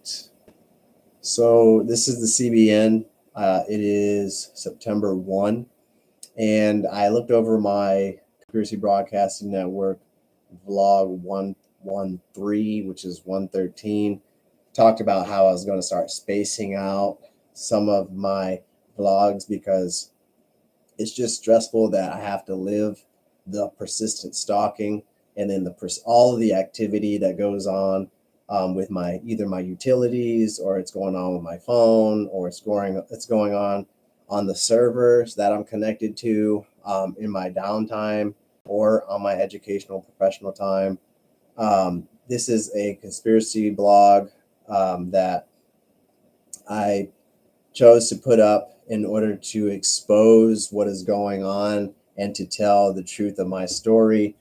Perfect. So this is the CBN. It is September 1. And I looked over my Conspiracy Broadcasting Network vlog 113, which is 113. Talked about how I was going to start spacing out some of my vlogs because it's just stressful that I have to live the persistent stalking and then all of the activity that goes on with my either my utilities, or it's going on with my phone, or it's going on the servers that I'm connected to in my downtime or on my educational professional time. This is a conspiracy blog that I chose to put up in order to expose what is going on and to tell the truth of my story,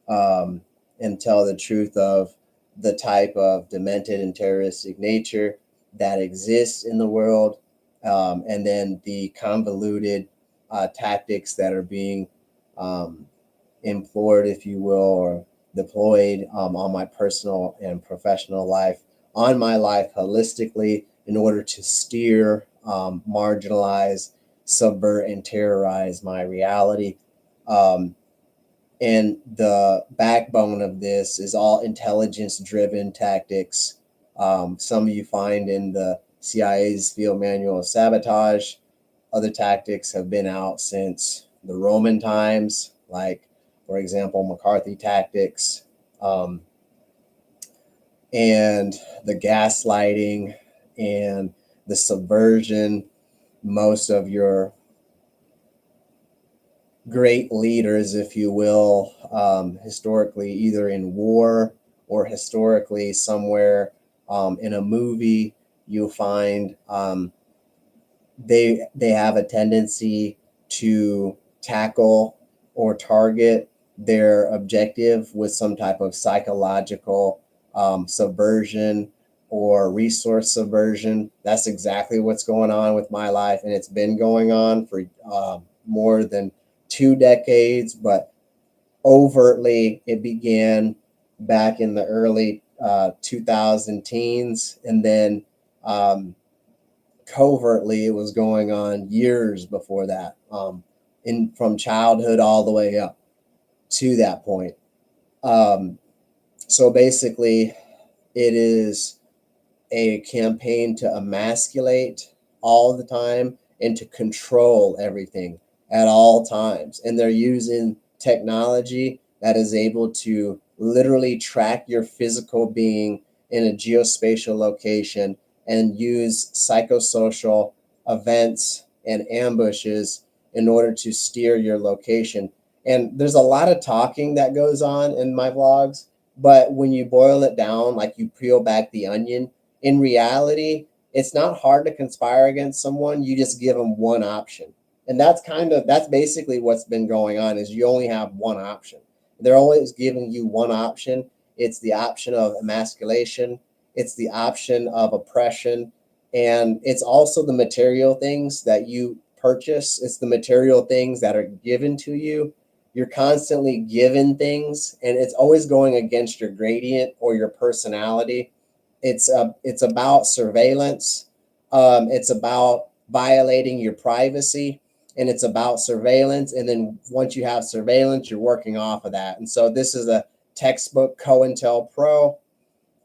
um, and tell the truth of the type of demented and terroristic nature that exists in the world, and then the convoluted tactics that are being um, implored, if you will, or deployed on my personal and professional life, on my life holistically, in order to steer, marginalize, subvert, and terrorize my reality. Um, and the backbone of this is all intelligence driven tactics. Some you find in the CIA's field manual of sabotage. Other tactics have been out since the Roman times, like, for example, McCarthy tactics, um, and the gaslighting and the subversion. Most of your great leaders, if you will, historically, either in war or historically somewhere in a movie, you'll find they have a tendency to tackle or target their objective with some type of psychological subversion or resource subversion. That's exactly what's going on with my life, and it's been going on for more than 2 decades. But overtly, it began back in the early 2000 teens, and then um, covertly it was going on years before that, in from childhood all the way up to that point. um, so basically it is a campaign to emasculate all the time and to control everything at all times, and they're using technology that is able to literally track your physical being in a geospatial location and use psychosocial events and ambushes in order to steer your location. And there's a lot of talking that goes on in my vlogs, but when you boil it down, like you peel back the onion, in reality, it's not hard to conspire against someone. You just give them one option. And that's basically what's been going on, is you only have one option. They're always giving you one option. It's the option of emasculation. It's the option of oppression. And it's also the material things that you purchase. It's the material things that are given to you. You're constantly given things, and it's always going against your gradient or your personality. It's about surveillance. It's about violating your privacy, and it's about surveillance. And then once you have surveillance, you're working off of that. And so this is a textbook COINTELPRO.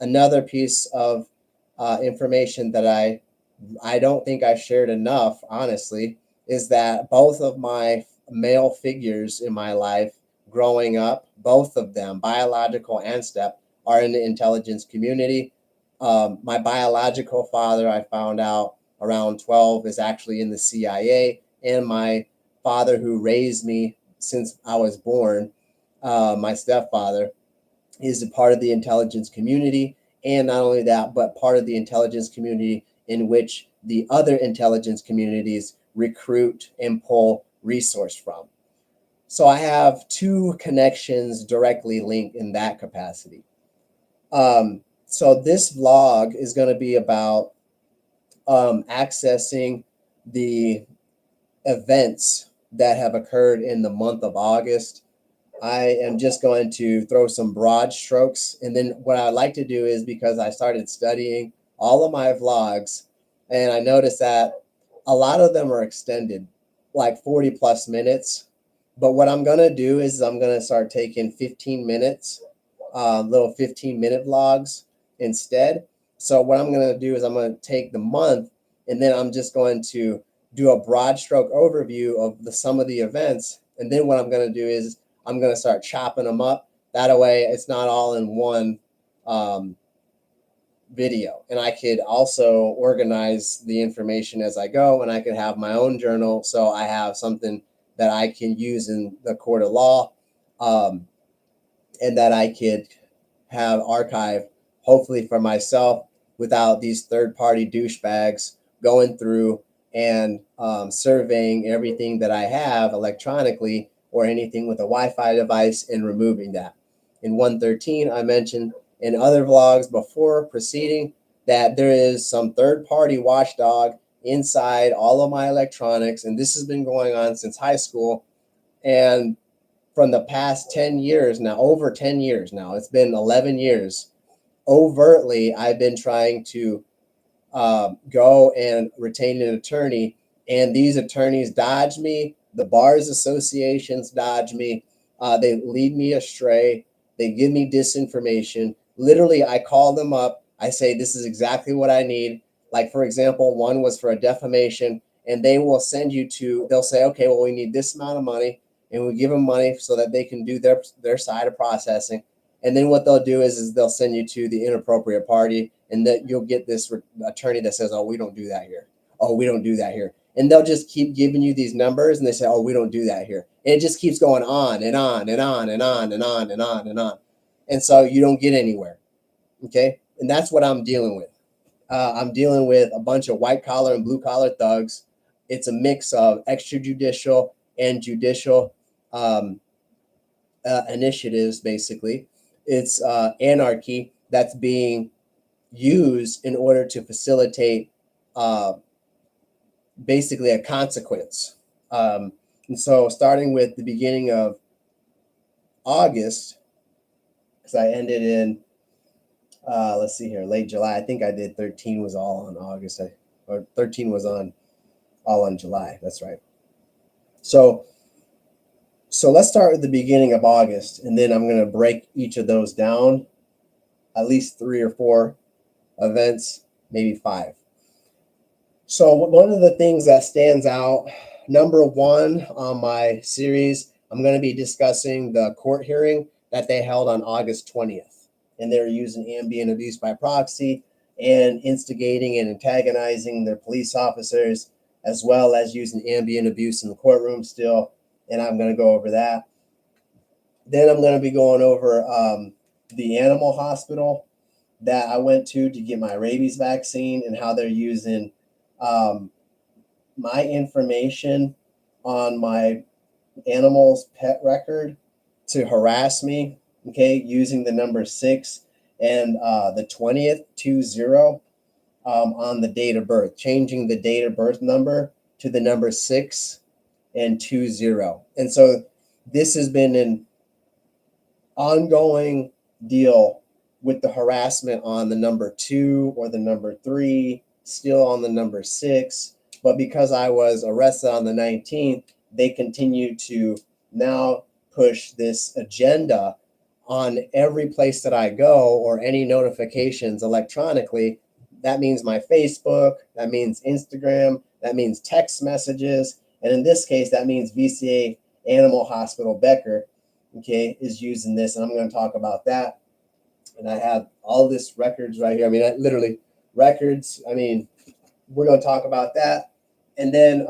Another piece of information that I don't think I shared enough, honestly, is that both of my male figures in my life growing up, both of them, biological and step, are in the intelligence community. My biological father, I found out around 12, is actually in the CIA, and my father, who raised me since I was born, my stepfather, is a part of the intelligence community. And not only that, but part of the intelligence community in which the other intelligence communities recruit and pull resource from. So I have two connections directly linked in that capacity. So this vlog is going to be about accessing the events that have occurred in the month of August. I am just going to throw some broad strokes. And then what I like to do is, because I started studying all of my vlogs, and I noticed that a lot of them are extended, like 40 plus minutes. But what I'm going to do is I'm going to start taking 15 minutes, little 15-minute vlogs instead. So what I'm going to do is I'm going to take the month, and then I'm just going to do a broad stroke overview of some of the events. And then what I'm going to do is I'm going to start chopping them up. That way it's not all in one video. And I could also organize the information as I go, and I could have my own journal. So I have something that I can use in the court of law, and that I could have archived, hopefully for myself, without these third-party douchebags going through and surveying everything that I have electronically or anything with a Wi-Fi device and removing that. In 113, I mentioned in other vlogs before proceeding that there is some third-party watchdog inside all of my electronics, and this has been going on since high school. And from the past 10 years now, over 10 years now, it's been 11 years, overtly, I've been trying to go and retain an attorney, and these attorneys dodge me. The bars associations dodge me. They lead me astray. They give me disinformation. Literally, I call them up. I say, this is exactly what I need. Like, for example, one was for a defamation, and they will send you to, they'll say, okay, well, we need this amount of money, and we give them money so that they can do their side of processing. And then what they'll do is they'll send you to the inappropriate party, and that you'll get this attorney that says, oh, we don't do that here. Oh, we don't do that here. And they'll just keep giving you these numbers, and they say, oh, we don't do that here. And it just keeps going on and on and on and on and on and on and on. And so you don't get anywhere. Okay. And that's what I'm dealing with. I'm dealing with a bunch of white collar and blue collar thugs. It's a mix of extrajudicial and judicial initiatives, basically. It's anarchy that's being used in order to facilitate basically a consequence. And so, starting with the beginning of August, because I ended in, let's see here, late July. I think I did 13 was all on August, or 13 was on all on July. That's right. So let's start with the beginning of August, and then I'm going to break each of those down, at least 3 or 4 events, maybe 5. So one of the things that stands out, number 1 on my series, I'm going to be discussing the court hearing that they held on August 20th. And they're using ambient abuse by proxy and instigating and antagonizing their police officers, as well as using ambient abuse in the courtroom still. And I'm going to go over that. Then I'm going to be going over the animal hospital that I went to get my rabies vaccine, and how they're using my information on my animal's pet record to harass me, okay, using the number 6 and the 20th 20 on the date of birth, changing the date of birth number to the number 6 and 20. And so this has been an ongoing deal with the harassment on the number 2 or the number 3, still on the number 6. But because I was arrested on the 19th, they continue to now push this agenda on every place that I go, or any notifications electronically. That means my Facebook, that means Instagram, that means text messages. And in this case, that means VCA Animal Hospital Becker, okay, is using this. And I'm going to talk about that. And I have all this records right here. I mean, literally records. I mean, we're going to talk about that. And then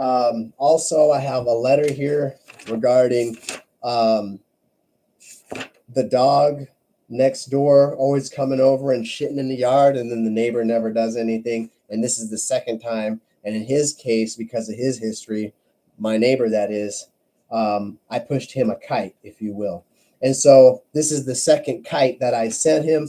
also I have a letter here regarding the dog next door always coming over and shitting in the yard, and then the neighbor never does anything. And this is the second time. And in his case, because of his history, my neighbor, that is, I pushed him a kite, if you will. And so this is the second kite that I sent him,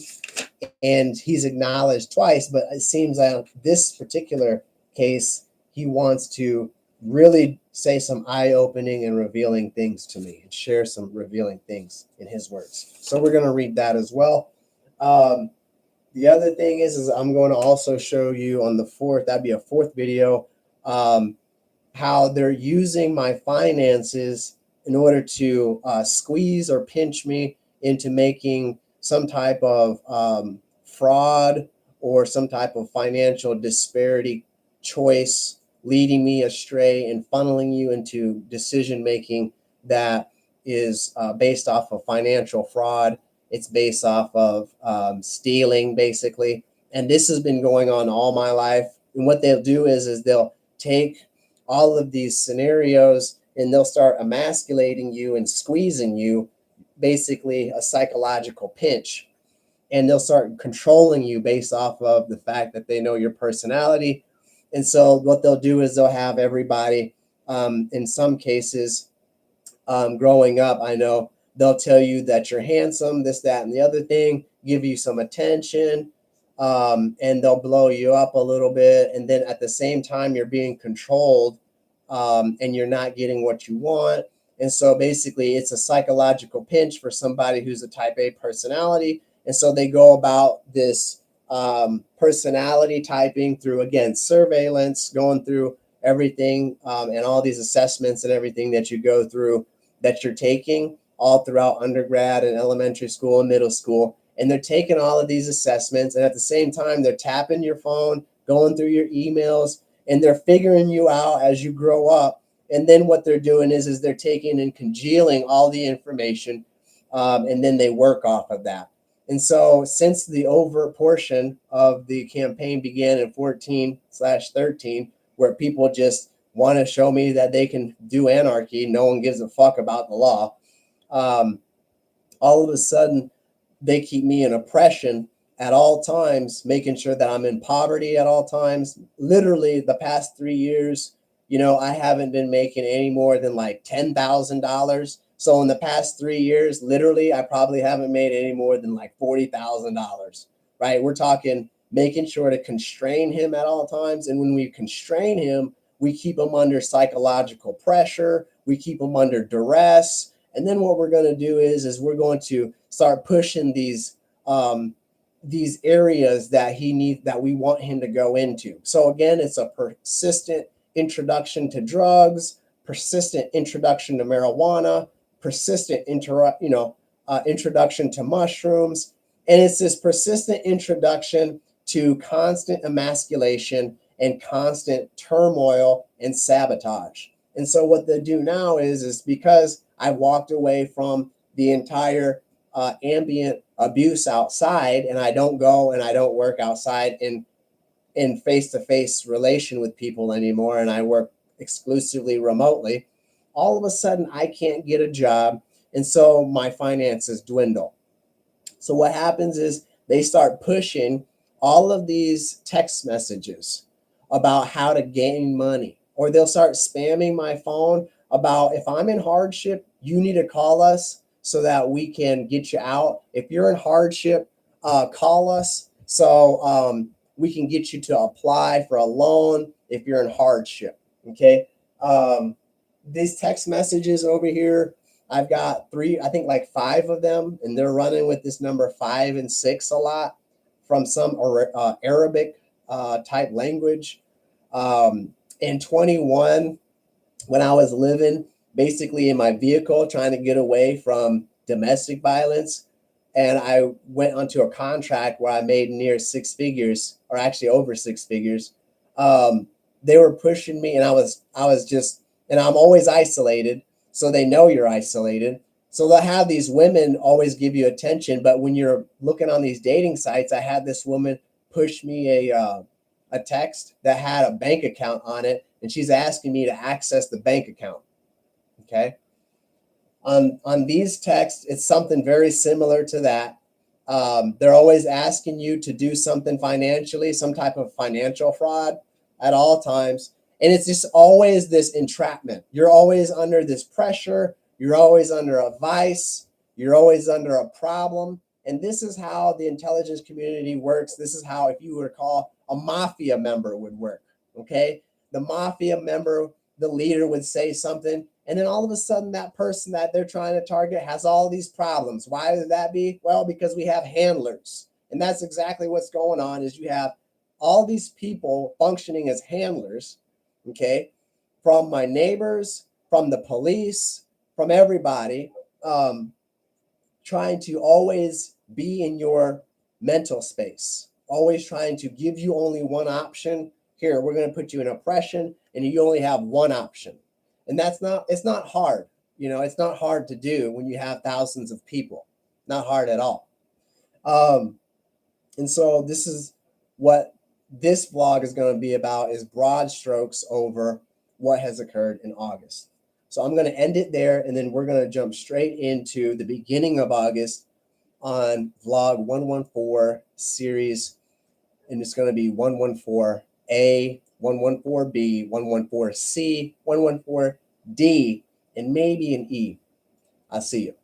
and he's acknowledged twice. But it seems like this particular case, he wants to really say some eye-opening and revealing things to me, and share some revealing things in his words. So we're going to read that as well. The other thing is I'm going to also show you on the fourth, that'd be a fourth video, um, how they're using my finances in order to squeeze or pinch me into making some type of fraud or some type of financial disparity choice, leading me astray and funneling you into decision making that is based off of financial fraud. It's based off of stealing, basically. And this has been going on all my life. And what they'll do is they'll take all of these scenarios and they'll start emasculating you and squeezing you, basically a psychological pinch, and they'll start controlling you based off of the fact that they know your personality. And so what they'll do is they'll have everybody, in some cases, growing up, I know they'll tell you that you're handsome, this, that, and the other thing, give you some attention, and they'll blow you up a little bit. And then at the same time, you're being controlled, and you're not getting what you want. And so basically, it's a psychological pinch for somebody who's a type A personality. And so they go about this personality typing through, again, surveillance, going through everything, and all these assessments and everything that you go through, that you're taking all throughout undergrad and elementary school and middle school. And they're taking all of these assessments. And at the same time, they're tapping your phone, going through your emails, and they're figuring you out as you grow up. And then what they're doing is they're taking and congealing all the information, and then they work off of that. And so since the overt portion of the campaign began in 14/13, where people just want to show me that they can do anarchy, no one gives a fuck about the law, um, all of a sudden they keep me in oppression at all times, making sure that I'm in poverty at all times. Literally, the past 3 years, I haven't been making any more than like $10,000. So in the past 3 years, literally, I probably haven't made any more than like $40,000. Right? We're talking making sure to constrain him at all times. And when we constrain him, we keep him under psychological pressure. We keep him under duress. And then what we're going to do is we're going to start pushing these areas that he needs, that we want him to go into. So again, it's a persistent introduction to drugs, persistent introduction to marijuana, persistent introduction to mushrooms, and it's this persistent introduction to constant emasculation and constant turmoil and sabotage. And so what they do now is because I walked away from the entire ambient abuse outside, and I don't go and I don't work outside in face-to-face relation with people anymore, and I work exclusively remotely, all of a sudden I can't get a job, and so my finances dwindle. So what happens is they start pushing all of these text messages about how to gain money, or they'll start spamming my phone about, if I'm in hardship, you need to call us so that we can get you out. If you're in hardship, call us so we can get you to apply for a loan if you're in hardship. Okay. These text messages over here, I've got three, I think like five of them, and they're running with this number 5 and 6 a lot, from some Arabic type language. In 21, when I was living basically in my vehicle trying to get away from domestic violence, and I went onto a contract where I made near 6 figures, or actually over 6 figures. They were pushing me, and I was just, and I'm always isolated, so they know you're isolated. So they'll have these women always give you attention, but when you're looking on these dating sites, I had this woman push me a text that had a bank account on it, and she's asking me to access the bank account. Okay. On these texts, it's something very similar to that. They're always asking you to do something financially, some type of financial fraud at all times. And it's just always this entrapment. You're always under this pressure. You're always under a vice. You're always under a problem. And this is how the intelligence community works. This is how, if you were to call a mafia member, would work. Okay. The mafia member, the leader would say something, and then all of a sudden that person that they're trying to target has all these problems. Why would that be? Well, because we have handlers. And that's exactly what's going on is you have all these people functioning as handlers, okay, from my neighbors, from the police, from everybody, trying to always be in your mental space, always trying to give you only one option. Here, we're going to put you in oppression, and you only have one option. And it's not hard. It's not hard to do when you have thousands of people. Not hard at all. And so this is what this vlog is going to be about, is broad strokes over what has occurred in August. So I'm going to end it there, and then we're going to jump straight into the beginning of August on vlog 114 series, and it's going to be 114A, 114B, 114C, 114D, and maybe an E. I'll see you.